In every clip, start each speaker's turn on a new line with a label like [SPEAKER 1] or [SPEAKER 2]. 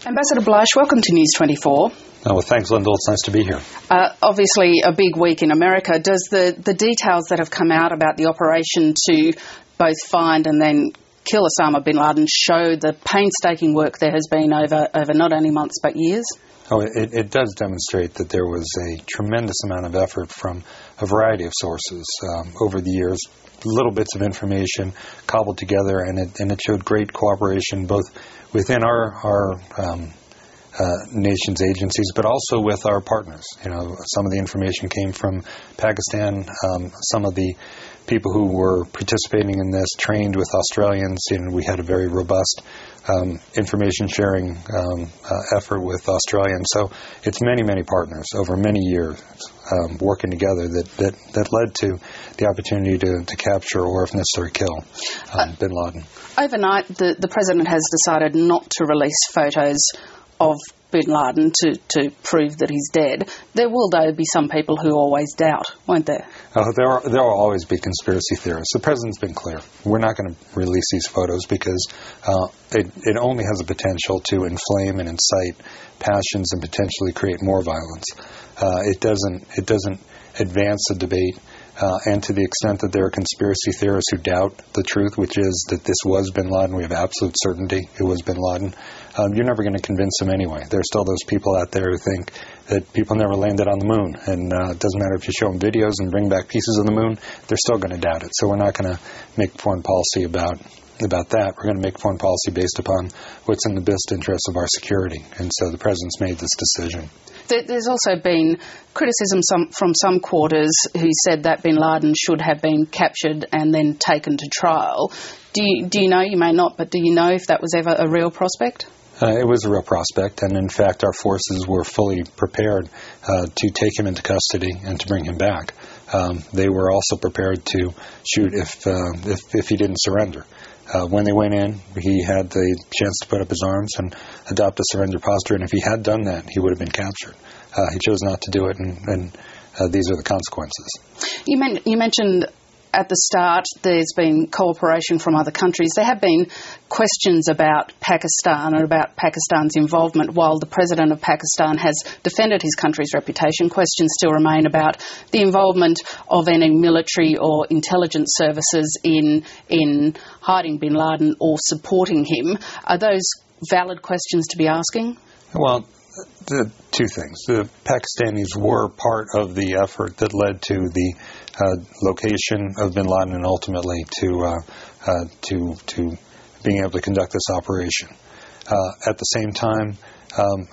[SPEAKER 1] Ambassador Bleich, welcome to News 24.
[SPEAKER 2] Oh, well, thanks, Lyndall. It's nice to be here.
[SPEAKER 1] Obviously, a big week in America. Does the details that have come out about the operation to both find and then kill Osama bin Laden show the painstaking work there has been over not only months but years?
[SPEAKER 2] Oh, it does demonstrate that there was a tremendous amount of effort from a variety of sources over the years. Little bits of information cobbled together, and it showed great cooperation both within our nation's agencies, but also with our partners. You know, some of the information came from Pakistan. Some of the people who were participating in this trained with Australians, and we had a very robust information sharing effort with Australians. So it's many partners over many years working together that led to the opportunity to capture or, if necessary, kill bin Laden.
[SPEAKER 1] Overnight, the President has decided not to release photos of bin Laden to prove that he's dead. There will, though, be some people who always doubt, won't there?
[SPEAKER 2] There will always be conspiracy theorists. The President's been clear. We're not going to release these photos because it only has the potential to inflame and incite passions and potentially create more violence. It doesn't advance the debate. And to the extent that there are conspiracy theorists who doubt the truth, which is that this was bin Laden, we have absolute certainty it was bin Laden, you're never going to convince them anyway. There are still those people out there who think that people never landed on the moon, and it doesn't matter if you show them videos and bring back pieces of the moon, they're still going to doubt it. So we're not going to make foreign policy about that. We're going to make foreign policy based upon what's in the best interest of our security. And so the President's made this decision.
[SPEAKER 1] There's also been criticism from some quarters who said that bin Laden should have been captured and then taken to trial. Do you know, you may not, but do you know if that was ever a real prospect?
[SPEAKER 2] It was a real prospect, and in fact our forces were fully prepared to take him into custody and to bring him back. They were also prepared to shoot if he didn't surrender. When they went in, he had the chance to put up his arms and adopt a surrender posture, and if he had done that, he would have been captured. He chose not to do it, and these are the consequences.
[SPEAKER 1] You mentioned at the start there's been cooperation from other countries. There have been questions about Pakistan and about Pakistan's involvement. While the President of Pakistan has defended his country's reputation, questions still remain about the involvement of any military or intelligence services in hiding bin Laden or supporting him. Are those valid questions to be asking?
[SPEAKER 2] Well, two things. The Pakistanis were part of the effort that led to the location of bin Laden and ultimately to being able to conduct this operation. At the same time,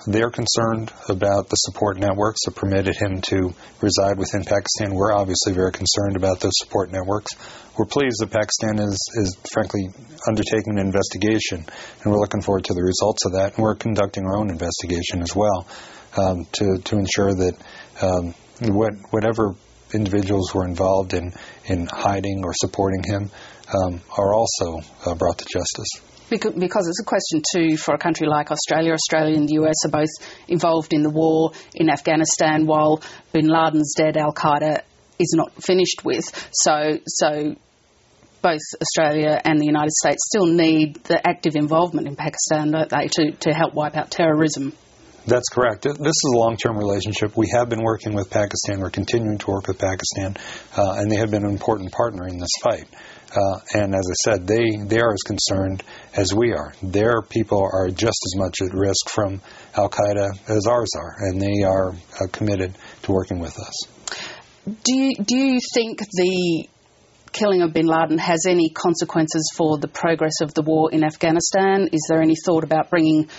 [SPEAKER 2] they're concerned about the support networks that permitted him to reside within Pakistan. We're obviously very concerned about those support networks. We're pleased that Pakistan is frankly undertaking an investigation, and we're looking forward to the results of that. And we're conducting our own investigation as well to ensure that whatever individuals were involved in hiding or supporting him are also brought to justice.
[SPEAKER 1] Because it's a question, too, for a country like Australia. Australia and the US are both involved in the war in Afghanistan, while bin Laden's dead, Al-Qaeda is not finished with. So both Australia and the United States still need the active involvement in Pakistan, don't they, to help wipe out terrorism?
[SPEAKER 2] That's correct. This is a long-term relationship. We have been working with Pakistan. We're continuing to work with Pakistan, and they have been an important partner in this fight. And as I said, they are as concerned as we are. Their people are just as much at risk from Al-Qaeda as ours are, and they are committed to working with us.
[SPEAKER 1] Do you think the killing of bin Laden has any consequences for the progress of the war in Afghanistan? Is there any thought about bringing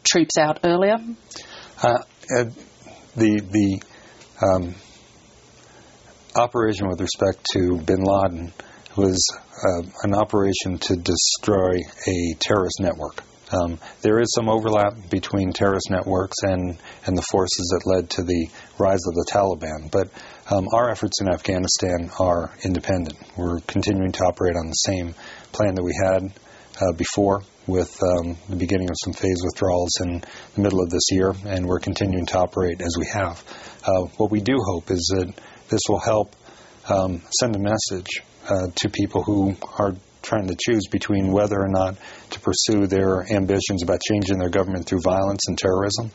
[SPEAKER 1] troops out earlier?
[SPEAKER 2] The operation with respect to bin Laden was an operation to destroy a terrorist network. There is some overlap between terrorist networks and the forces that led to the rise of the Taliban, but our efforts in Afghanistan are independent. We're continuing to operate on the same plan that we had before, with the beginning of some phased withdrawals in the middle of this year, and we're continuing to operate as we have. What we do hope is that this will help send a message to people who are trying to choose between whether or not to pursue their ambitions about changing their government through violence and terrorism,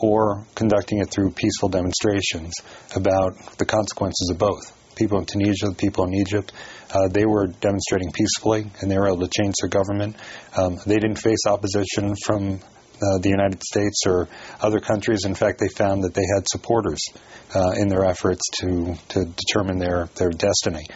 [SPEAKER 2] or conducting it through peaceful demonstrations about the consequences of both. People in Tunisia, the people in Egypt, they were demonstrating peacefully, and they were able to change their government. They didn't face opposition from the United States or other countries. In fact, they found that they had supporters in their efforts to determine their destiny.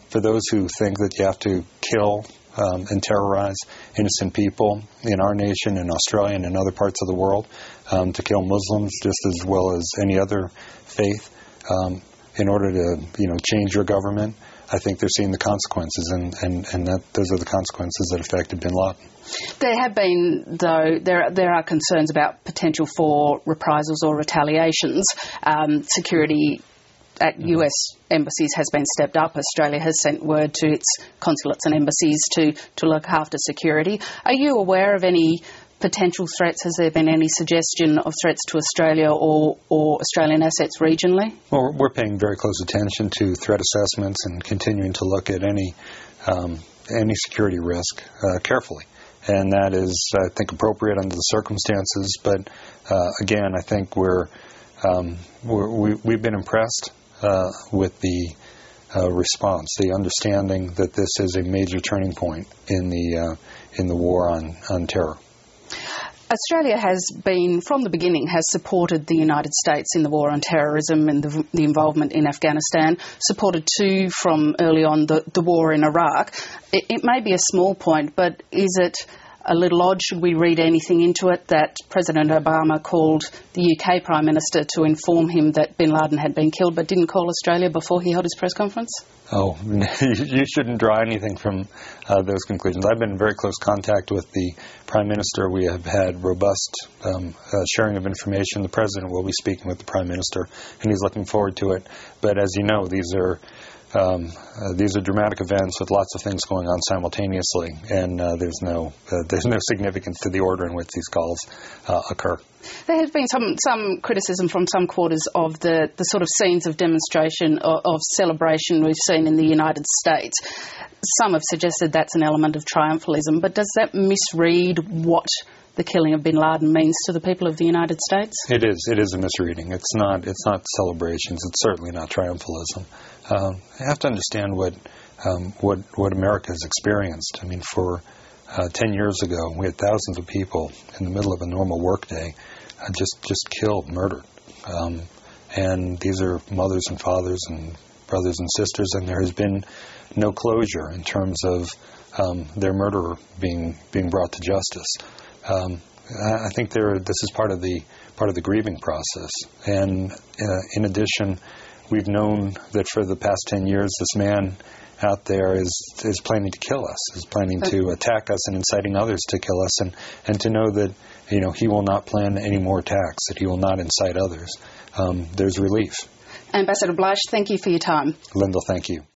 [SPEAKER 2] For those who think that you have to kill and terrorize innocent people in our nation, in Australia, and in other parts of the world, to kill Muslims just as well as any other faith, in order to change your government, I think they're seeing the consequences, and those are the consequences that affected bin Laden.
[SPEAKER 1] There have been, though, there are concerns about potential for reprisals or retaliations. Security at US embassies has been stepped up. Australia has sent word to its consulates and embassies to look after security. Are you aware of any potential threats? Has there been any suggestion of threats to Australia or Australian assets regionally?
[SPEAKER 2] Well, we're paying very close attention to threat assessments and continuing to look at any security risk carefully. And that is, I think, appropriate under the circumstances. But again, I think we've been impressed with the response, the understanding that this is a major turning point in the war on terror.
[SPEAKER 1] Australia has been, from the beginning, has supported the United States in the war on terrorism and the involvement in Afghanistan, supported too from early on the war in Iraq. It may be a small point, but is it a little odd, should we read anything into it, that President Obama called the UK Prime Minister to inform him that bin Laden had been killed, but didn't call Australia before he held his press conference?
[SPEAKER 2] Oh, you shouldn't draw anything from those conclusions. I've been in very close contact with the Prime Minister. We have had robust sharing of information. The President will be speaking with the Prime Minister, and he's looking forward to it. But as you know, these are dramatic events with lots of things going on simultaneously, and there's no significance to the order in which these calls occur.
[SPEAKER 1] There has been some criticism from some quarters of the sort of scenes of demonstration, of celebration we've seen in the United States. Some have suggested that's an element of triumphalism, but does that misread what the killing of bin Laden means to the people of the United States? It
[SPEAKER 2] is a misreading. It's not celebrations. It's certainly not triumphalism. You have to understand what America has experienced. I mean, for 10 years ago, we had thousands of people in the middle of a normal workday just killed, murdered. And these are mothers and fathers and brothers and sisters, and there has been no closure in terms of their murderer being brought to justice. I think this is part of the grieving process. And in addition, we've known that for the past 10 years, this man out there is planning to kill us, is planning to attack us and inciting others to kill us, and to know that he will not plan any more attacks, that he will not incite others. There's relief.
[SPEAKER 1] Ambassador Bleich, thank you for your time.
[SPEAKER 2] Lyndall, thank you.